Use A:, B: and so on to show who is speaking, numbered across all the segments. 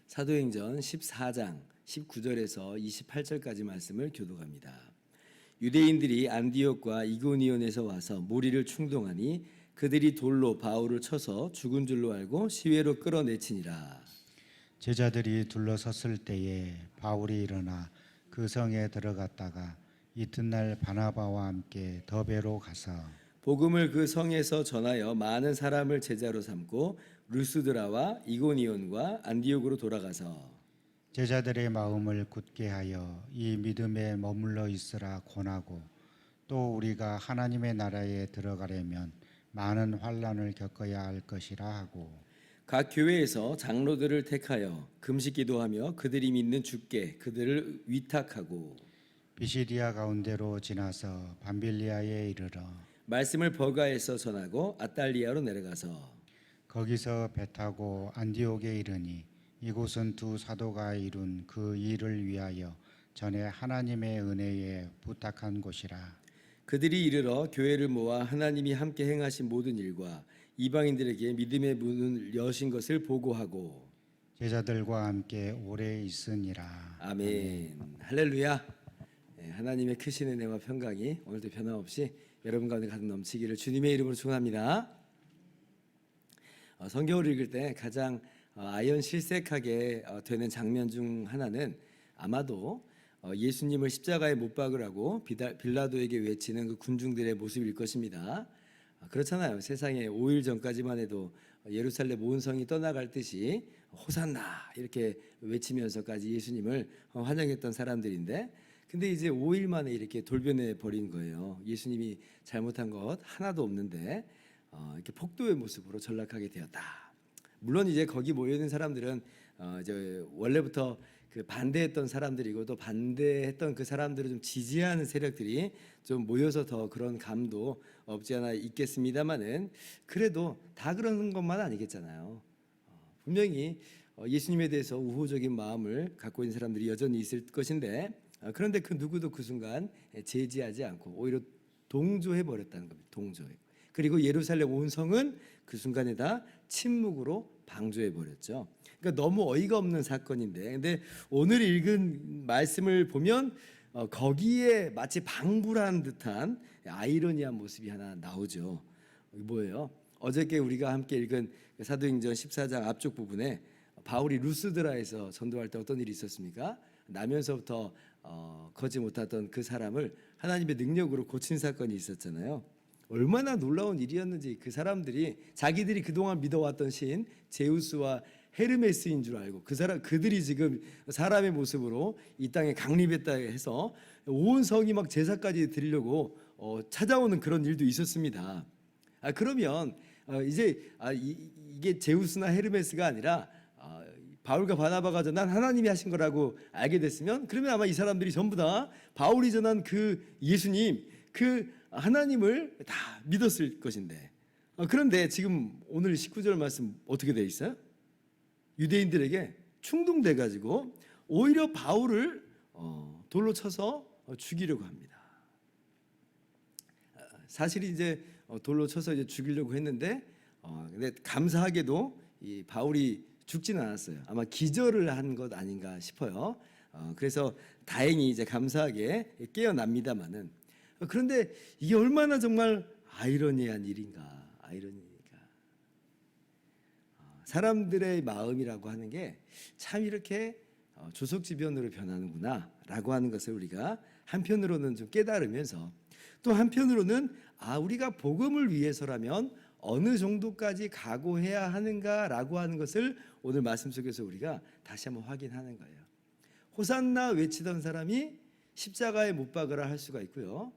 A: 사도행전 14장 19절에서 28절까지 말씀을 교독합니다. 유대인들이 안디옥과 이고니온에서 와서 무리를 충동하니 그들이 돌로 바울을 쳐서 죽은 줄로 알고 시외로 끌어내치니라.
B: 제자들이 둘러섰을 때에 바울이 일어나 그 성에 들어갔다가 이튿날 바나바와 함께 더베로 가서
A: 복음을 그 성에서 전하여 많은 사람을 제자로 삼고 루스드라와 이고니온과 안디옥으로 돌아가서
B: 제자들의 마음을 굳게 하여 이 믿음에 머물러 있으라 권하고 또 우리가 하나님의 나라에 들어가려면 많은 환난을 겪어야 할 것이라 하고
A: 각 교회에서 장로들을 택하여 금식기도하며 그들이 믿는 주께 그들을 위탁하고
B: 비시디아 가운데로 지나서 밤빌리아에 이르러
A: 말씀을 버가에서 전하고 아탈리아로 내려가서
B: 거기서 배 타고 안디옥에 이르니 이곳은 두 사도가 이룬 그 일을 위하여 전에 하나님의 은혜에 부탁한 곳이라.
A: 그들이 이르러 교회를 모아 하나님이 함께 행하신 모든 일과 이방인들에게 믿음의 문을 여신 것을 보고하고
B: 제자들과 함께 오래 있으니라.
A: 아멘. 할렐루야. 하나님의 크신 은혜와 평강이 오늘도 변함없이 여러분 가운데 가득 넘치기를 주님의 이름으로 축원합니다. 성경을 읽을 때 가장 아연실색하게 되는 장면 중 하나는 아마도 예수님을 십자가에 못 박으라고 빌라도에게 외치는 그 군중들의 모습일 것입니다. 그렇잖아요. 세상에 5일 전까지만 해도 예루살렘 온 성이 떠나갈 듯이 호산나 이렇게 외치면서까지 예수님을 환영했던 사람들인데 근데 이제 5일 만에 이렇게 돌변해 버린 거예요. 예수님이 잘못한 것 하나도 없는데 이렇게 폭도의 모습으로 전락하게 되었다. 물론 이제 거기 모여 있는 사람들은 이제 원래부터 그 반대했던 사람들이고 또 반대했던 그 사람들을 좀 지지하는 세력들이 좀 모여서 더 그런 감도 없지 않아 있겠습니다만은 그래도 다 그런 것만 아니겠잖아요. 분명히 예수님에 대해서 우호적인 마음을 갖고 있는 사람들이 여전히 있을 것인데 그런데 그 누구도 그 순간 제지하지 않고 오히려 동조해 버렸다는 겁니다. 동조해. 그리고 예루살렘 온 성은 그 순간에 다 침묵으로 방조해 버렸죠. 그러니까 너무 어이가 없는 사건인데, 근데 오늘 읽은 말씀을 보면 거기에 마치 방불한 듯한 아이러니한 모습이 하나 나오죠. 뭐예요? 어저께 우리가 함께 읽은 사도행전 14장 앞쪽 부분에 바울이 루스드라에서 전도할 때 어떤 일이 있었습니까? 나면서부터 걷지 못하던 그 사람을 하나님의 능력으로 고친 사건이 있었잖아요. 얼마나 놀라운 일이었는지 그 사람들이 자기들이 그동안 믿어왔던 신 제우스와 헤르메스인 줄 알고 그들이 지금 사람의 모습으로 이 땅에 강림했다 해서 온 성이 막 제사까지 드리려고 찾아오는 그런 일도 있었습니다. 그러면 이제 이게 제우스나 헤르메스가 아니라 바울과 바나바가 전한 하나님이 하신 거라고 알게 됐으면 그러면 아마 이 사람들이 전부 다 바울이 전한 그 예수님 그 하나님을 다 믿었을 것인데 그런데 지금 오늘 19절 말씀 어떻게 돼 있어요? 유대인들에게 충동돼 가지고 오히려 바울을 돌로 쳐서 죽이려고 합니다. 사실 이제 돌로 쳐서 이제 죽이려고 했는데 근데 감사하게도 이 바울이 죽지는 않았어요. 아마 기절을 한 것 아닌가 싶어요. 그래서 다행히 이제 감사하게 깨어납니다만은 그런데 이게 얼마나 정말 아이러니한 일인가. 아이러니니까 사람들의 마음이라고 하는 게 참 이렇게 조석지변으로 변하는구나라고 하는 것을 우리가 한편으로는 좀 깨달으면서 또 한편으로는 우리가 복음을 위해서라면 어느 정도까지 각오해야 하는가라고 하는 것을 오늘 말씀 속에서 우리가 다시 한번 확인하는 거예요. 호산나 외치던 사람이 십자가에 못 박으라 할 수가 있고요.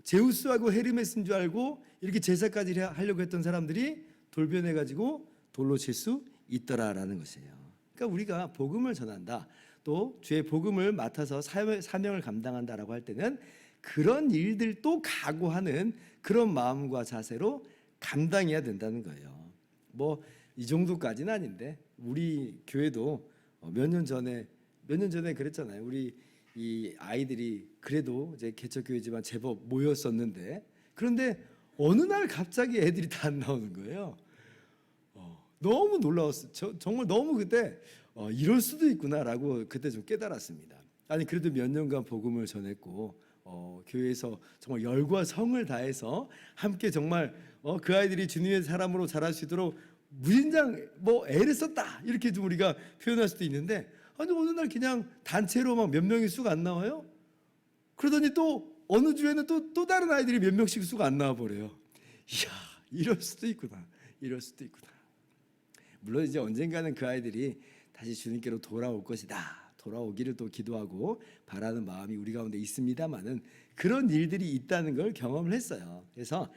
A: 제우스하고 헤르메스인 줄 알고 이렇게 제사까지 하려고 했던 사람들이 돌변해가지고 돌로 칠 수 있더라라는 것이에요. 그러니까 우리가 복음을 전한다, 또 주의 복음을 맡아서 사명을 감당한다라고 할 때는 그런 일들도 각오하는 그런 마음과 자세로 감당해야 된다는 거예요. 뭐 이 정도까지는 아닌데 우리 교회도 몇 년 전에 그랬잖아요. 우리 이 아이들이 그래도 이제 개척교회지만 제법 모였었는데, 그런데 어느 날 갑자기 애들이 다 안 나오는 거예요. 너무 놀라웠어요. 정말 너무 그때 이럴 수도 있구나라고 그때 좀 깨달았습니다. 아니 그래도 몇 년간 복음을 전했고 교회에서 정말 열과 성을 다해서 함께 정말 그 아이들이 주님의 사람으로 자랄 수 있도록 무진장 뭐 애를 썼다 이렇게 좀 우리가 표현할 수도 있는데, 아니 어느 날 그냥 단체로 막 몇 명이 쑥 안 나와요. 그러더니 또 어느 주에는 또 다른 아이들이 몇 명씩 쑥 안 나와 버려요. 이야, 이럴 수도 있구나. 이럴 수도 있구나. 물론 이제 언젠가는 그 아이들이 다시 주님께로 돌아올 것이다. 돌아오기를 또 기도하고 바라는 마음이 우리 가운데 있습니다만은 그런 일들이 있다는 걸 경험을 했어요. 그래서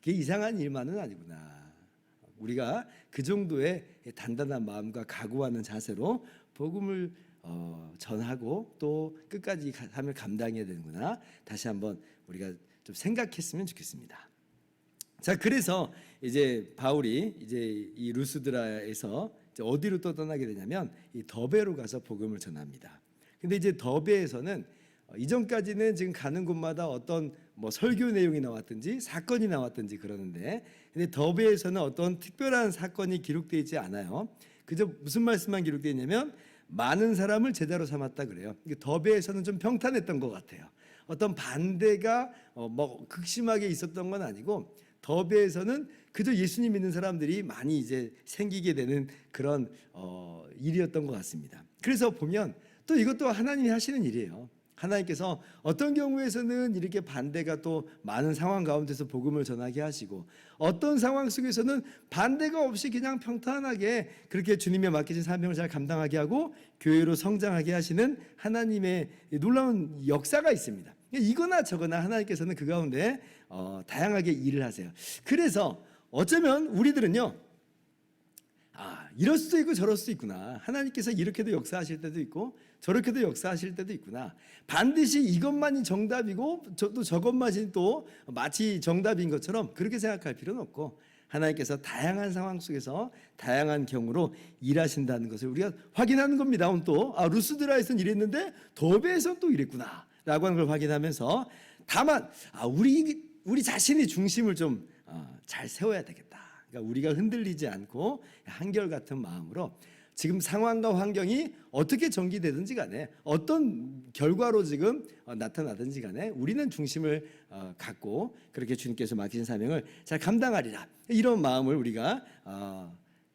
A: 그게 이상한 일만은 아니구나. 우리가 그 정도의 단단한 마음과 각오하는 자세로 복음을 전하고 또 끝까지 삶을 감당해야 되는구나. 다시 한번 우리가 좀 생각했으면 좋겠습니다. 자, 그래서 이제 바울이 이제 이 루스드라에서 이제 어디로 또 떠나게 되냐면 이 더베로 가서 복음을 전합니다. 근데 이제 더베에서는 이전까지는 지금 가는 곳마다 어떤 뭐 설교 내용이 나왔든지 사건이 나왔든지 그러는데, 근데 더베에서는 어떤 특별한 사건이 기록되어 있지 않아요. 그저 무슨 말씀만 기록되어 있냐면 많은 사람을 제자로 삼았다 그래요. 더베에서는 좀 평탄했던 것 같아요. 어떤 반대가 뭐 극심하게 있었던 건 아니고, 더베에서는 그저 예수님 믿는 사람들이 많이 이제 생기게 되는 그런 일이었던 것 같습니다. 그래서 보면 또 이것도 하나님이 하시는 일이에요. 하나님께서 어떤 경우에서는 이렇게 반대가 또 많은 상황 가운데서 복음을 전하게 하시고, 어떤 상황 속에서는 반대가 없이 그냥 평탄하게 그렇게 주님의 맡기신 사명을 잘 감당하게 하고 교회로 성장하게 하시는 하나님의 놀라운 역사가 있습니다. 이거나 저거나 하나님께서는 그 가운데 다양하게 일을 하세요. 그래서 어쩌면 우리들은요, 이럴 수도 있고 저럴 수도 있구나. 하나님께서 이렇게도 역사하실 때도 있고 저렇게도 역사하실 때도 있구나. 반드시 이것만이 정답이고 또 저것만이 또 마치 정답인 것처럼 그렇게 생각할 필요는 없고, 하나님께서 다양한 상황 속에서 다양한 경우로 일하신다는 것을 우리가 확인하는 겁니다. 오늘 또 루스드라에서는 이랬는데 더베에서는 또 이랬구나 라고 하는 걸 확인하면서, 다만 우리 자신의 중심을 좀 잘 세워야 되겠다. 그러니까 우리가 흔들리지 않고 한결같은 마음으로 지금 상황과 환경이 어떻게 전개되든지 간에 어떤 결과로 지금 나타나든지 간에 우리는 중심을 갖고 그렇게 주님께서 맡기신 사명을 잘 감당하리라, 이런 마음을 우리가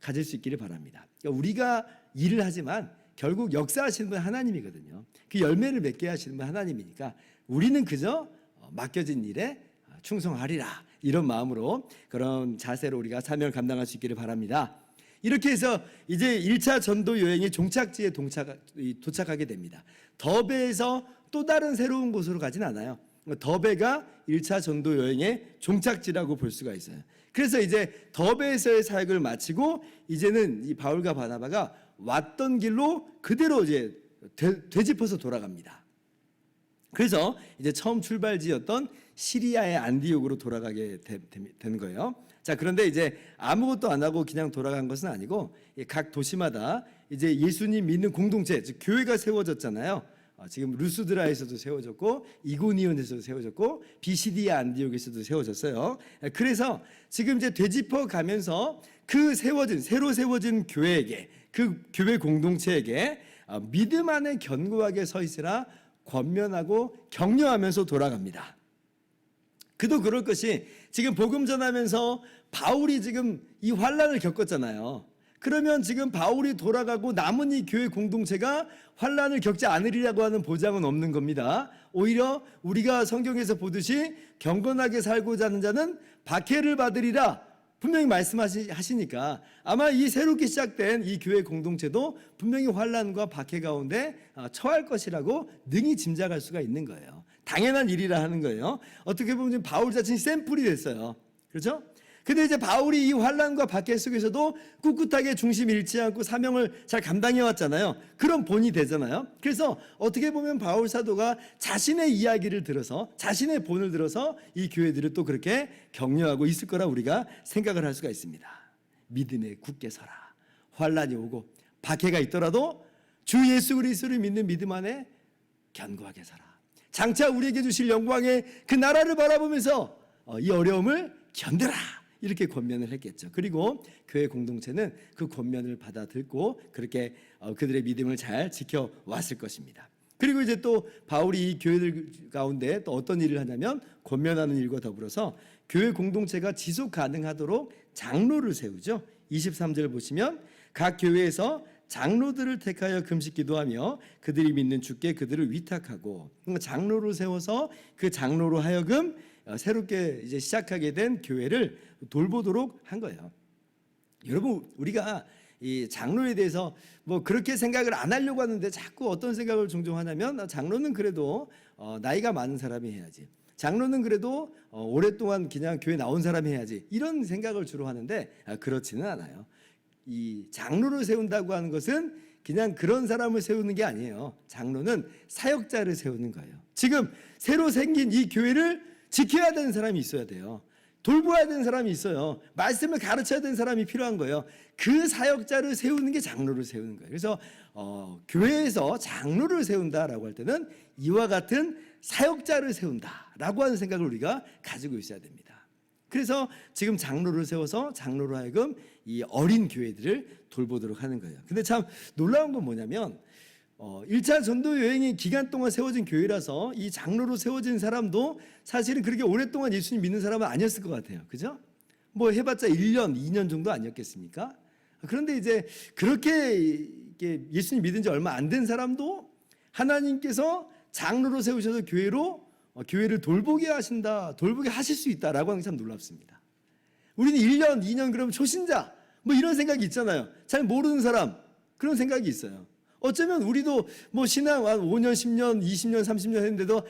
A: 가질 수 있기를 바랍니다. 그러니까 우리가 일을 하지만 결국 역사하시는 분 하나님이거든요. 그 열매를 맺게 하시는 분 하나님이니까 우리는 그저 맡겨진 일에 충성하리라, 이런 마음으로 그런 자세로 우리가 사명을 감당할 수 있기를 바랍니다. 이렇게 해서 이제 1차 전도 여행이 종착지에 도착하게 됩니다. 더베에서 또 다른 새로운 곳으로 가진 않아요. 더베가 1차 전도 여행의 종착지라고 볼 수가 있어요. 그래서 이제 더베에서의 사역을 마치고 이제는 이 바울과 바나바가 왔던 길로 그대로 이제 되짚어서 돌아갑니다. 그래서 이제 처음 출발지였던 시리아의 안디옥으로 돌아가게 된 거예요. 자, 그런데 이제 아무것도 안 하고 그냥 돌아간 것은 아니고 각 도시마다 이제 예수님 믿는 공동체, 즉 교회가 세워졌잖아요. 지금 루스드라에서도 세워졌고 이고니온에서도 세워졌고 비시디아 안디옥에서도 세워졌어요. 그래서 지금 이제 되짚어 가면서 그 새로 세워진 교회에게, 그 교회 공동체에게 믿음 안에 견고하게 서 있으라 권면하고 격려하면서 돌아갑니다. 그도 그럴 것이, 지금 복음 전하면서 바울이 지금 이 환난을 겪었잖아요. 그러면 지금 바울이 돌아가고 남은 이 교회 공동체가 환난을 겪지 않으리라고 하는 보장은 없는 겁니다. 오히려 우리가 성경에서 보듯이 경건하게 살고자 하는 자는 박해를 받으리라 분명히 말씀하시니까 아마 이 새롭게 시작된 이 교회 공동체도 분명히 환난과 박해 가운데 처할 것이라고 능히 짐작할 수가 있는 거예요. 당연한 일이라 하는 거예요. 어떻게 보면 바울 자신이 샘플이 됐어요. 그렇죠? 근데 이제 바울이 이 환난과 박해 속에서도 꿋꿋하게 중심 잃지 않고 사명을 잘 감당해 왔잖아요. 그런 본이 되잖아요. 그래서 어떻게 보면 바울 사도가 자신의 이야기를 들어서, 자신의 본을 들어서 이 교회들을 또 그렇게 격려하고 있을 거라 우리가 생각을 할 수가 있습니다. 믿음에 굳게 서라. 환난이 오고 박해가 있더라도 주 예수 그리스도를 믿는 믿음 안에 견고하게 살아. 장차 우리에게 주실 영광의 그 나라를 바라보면서 이 어려움을 견뎌라. 이렇게 권면을 했겠죠. 그리고 교회 공동체는 그 권면을 받아들고 그렇게 그들의 믿음을 잘 지켜왔을 것입니다. 그리고 이제 또 바울이 이 교회들 가운데 또 어떤 일을 하냐면 권면하는 일과 더불어서 교회 공동체가 지속 가능하도록 장로를 세우죠. 23절 보시면 각 교회에서 장로들을 택하여 금식 기도하며 그들이 믿는 주께 그들을 위탁하고, 장로를 세워서 그 장로로 하여금 새롭게 이제 시작하게 된 교회를 돌보도록 한 거예요. 여러분, 우리가 이 장로에 대해서 뭐 그렇게 생각을 안 하려고 하는데 자꾸 어떤 생각을 종종 하냐면 장로는 그래도 나이가 많은 사람이 해야지, 장로는 그래도 오랫동안 그냥 교회 나온 사람이 해야지, 이런 생각을 주로 하는데 그렇지는 않아요. 이 장로를 세운다고 하는 것은 그냥 그런 사람을 세우는 게 아니에요. 장로는 사역자를 세우는 거예요. 지금 새로 생긴 이 교회를 지켜야 되는 사람이 있어야 돼요. 돌보아야 되는 사람이 있어요. 말씀을 가르쳐야 되는 사람이 필요한 거예요. 그 사역자를 세우는 게 장로를 세우는 거예요. 그래서 교회에서 장로를 세운다라고 할 때는 이와 같은 사역자를 세운다라고 하는 생각을 우리가 가지고 있어야 됩니다. 그래서 지금 장로를 세워서 장로로 하여금 이 어린 교회들을 돌보도록 하는 거예요. 근데 참 놀라운 건 뭐냐면 1차 전도 여행의 기간 동안 세워진 교회라서 이 장로로 세워진 사람도 사실은 그렇게 오랫동안 예수님 믿는 사람은 아니었을 것 같아요. 그죠? 뭐 해봤자 1년, 2년 정도 아니었겠습니까? 그런데 이제 그렇게 예수님 믿은 지 얼마 안 된 사람도 하나님께서 장로로 세우셔서 교회를 돌보게 하신다, 돌보게 하실 수 있다라고 하는 게 참 놀랍습니다. 우리는 1년, 2년 그러면 초신자 뭐 이런 생각이 있잖아요. 잘 모르는 사람, 그런 생각이 있어요. 어쩌면 우리도 뭐 신앙 한 5년, 10년, 20년, 30년 했는데도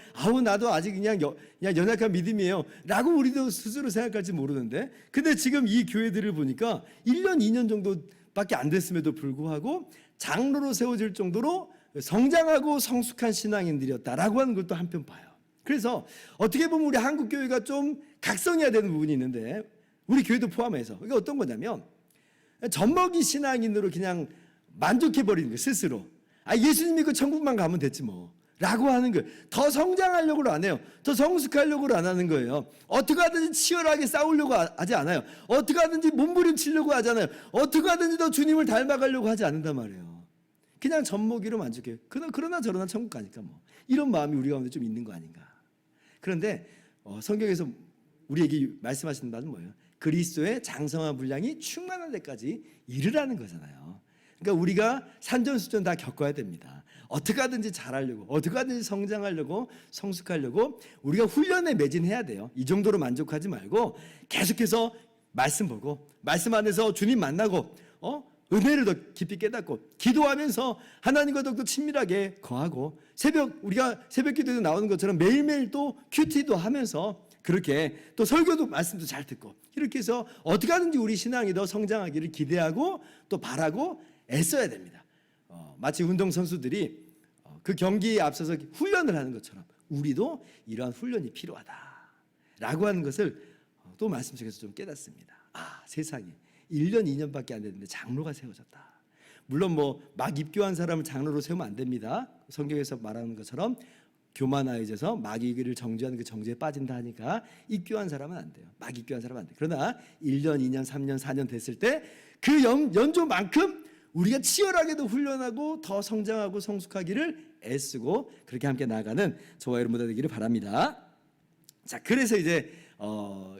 A: 나도 아직 그냥 연약한 믿음이에요 라고 우리도 스스로 생각할지 모르는데, 근데 지금 이 교회들을 보니까 1년, 2년 정도밖에 안 됐음에도 불구하고 장로로 세워질 정도로 성장하고 성숙한 신앙인들이었다라고 하는 것도 한편 봐요. 그래서 어떻게 보면 우리 한국 교회가 좀 각성해야 되는 부분이 있는데, 우리 교회도 포함해서 이게 어떤 거냐면 젖먹이 신앙인으로 그냥 만족해버리는 거예요. 스스로 예수님 믿고 천국만 가면 됐지 뭐 라고 하는 거예요. 더 성장하려고 안 해요. 더 성숙하려고 안 하는 거예요. 어떻게 하든지 치열하게 싸우려고 하지 않아요. 어떻게 하든지 몸부림치려고 하잖아요. 어떻게 하든지 더 주님을 닮아가려고 하지 않는단 말이에요. 그냥 젖먹이로 만족해요. 그러나 저러나 천국 가니까 뭐, 이런 마음이 우리 가운데 좀 있는 거 아닌가. 그런데 성경에서 우리에게 말씀하시는 바는 뭐예요? 그리스도의 장성한 분량이 충만할 때까지 이르라는 거잖아요. 그러니까 우리가 산전수전 다 겪어야 됩니다. 어떻게 하든지 잘하려고, 어떻게 하든지 성장하려고, 성숙하려고 우리가 훈련에 매진해야 돼요. 이 정도로 만족하지 말고 계속해서 말씀 보고, 말씀 안에서 주님 만나고, 은혜를 더 깊이 깨닫고, 기도하면서 하나님과 더욱더 친밀하게 거하고, 우리가 새벽 기도에도 나오는 것처럼 매일매일 또 큐티도 하면서 그렇게 또 설교도 말씀도 잘 듣고, 이렇게 해서 어떻게 하든지 우리 신앙이 더 성장하기를 기대하고 또 바라고 애써야 됩니다. 마치 운동선수들이 그 경기에 앞서서 훈련을 하는 것처럼 우리도 이러한 훈련이 필요하다라고 하는 것을 또 말씀 속에서 좀 깨닫습니다. 세상에 1년, 2년밖에 안 됐는데 장로가 세워졌다. 물론 뭐 막 입교한 사람을 장로로 세우면 안 됩니다. 성경에서 말하는 것처럼 교만하여져서 마귀를 정죄하는 그 정죄에 빠진다 하니까 입교한 사람은 안 돼요. 막 입교한 사람은 안 돼요. 그러나 1년, 2년, 3년, 4년 됐을 때 그 연조만큼 우리가 치열하게도 훈련하고 더 성장하고 성숙하기를 애쓰고 그렇게 함께 나아가는 저와 여러분 되기를 바랍니다. 자, 그래서 이제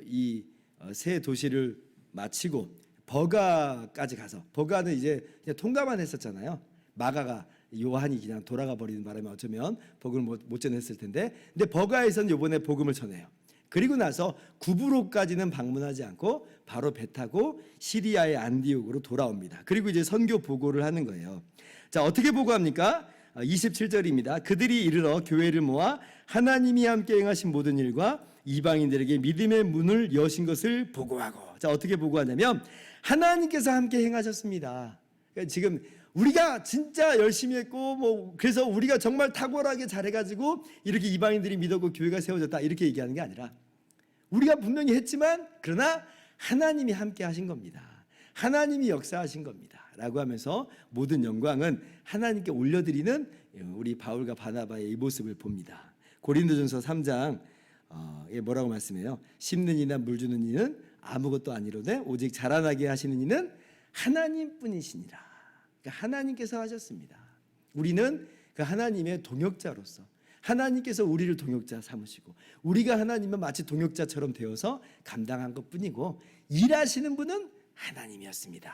A: 이 새 도시를 마치고 버가까지 가서, 버가는 이제 그냥 통과만 했었잖아요. 마가가, 요한이 그냥 돌아가 버리는 바람에 어쩌면 복음을 못 전했을 텐데, 근데 버가에서는 이번에 복음을 전해요. 그리고 나서 구브로까지는 방문하지 않고 바로 배 타고 시리아의 안디옥으로 돌아옵니다. 그리고 이제 선교 보고를 하는 거예요. 자, 어떻게 보고합니까? 27절입니다. 그들이 이르러 교회를 모아 하나님이 함께 행하신 모든 일과 이방인들에게 믿음의 문을 여신 것을 보고하고, 자 어떻게 보고하냐면 하나님께서 함께 행하셨습니다. 그러니까 지금 우리가 진짜 열심히 했고 뭐 그래서 우리가 정말 탁월하게 잘해가지고 이렇게 이방인들이 믿었고 교회가 세워졌다 이렇게 얘기하는 게 아니라 우리가 분명히 했지만 그러나 하나님이 함께 하신 겁니다. 하나님이 역사하신 겁니다. 라고 하면서 모든 영광은 하나님께 올려드리는 우리 바울과 바나바의 이 모습을 봅니다. 고린도전서 3장 뭐라고 말씀해요? 심는 이나 물 주는 이는 아무것도 아니로되 오직 자라나게 하시는 이는 하나님뿐이시니라. 그러니까 하나님께서 하셨습니다. 우리는 그 하나님의 동역자로서 하나님께서 우리를 동역자 삼으시고 우리가 하나님은 마치 동역자처럼 되어서 감당한 것뿐이고 일하시는 분은 하나님이었습니다.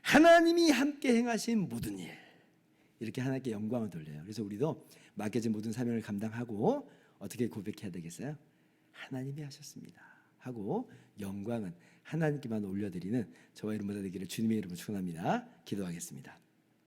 A: 하나님이 함께 행하신 모든 일, 이렇게 하나님께 영광을 돌려요. 그래서 우리도 맡겨진 모든 사명을 감당하고 어떻게 고백해야 되겠어요? 하나님이 하셨습니다 하고 영광은 하나님께만 올려드리는 저와 여러분 되기를 주님의 이름으로 축원합니다. 기도하겠습니다.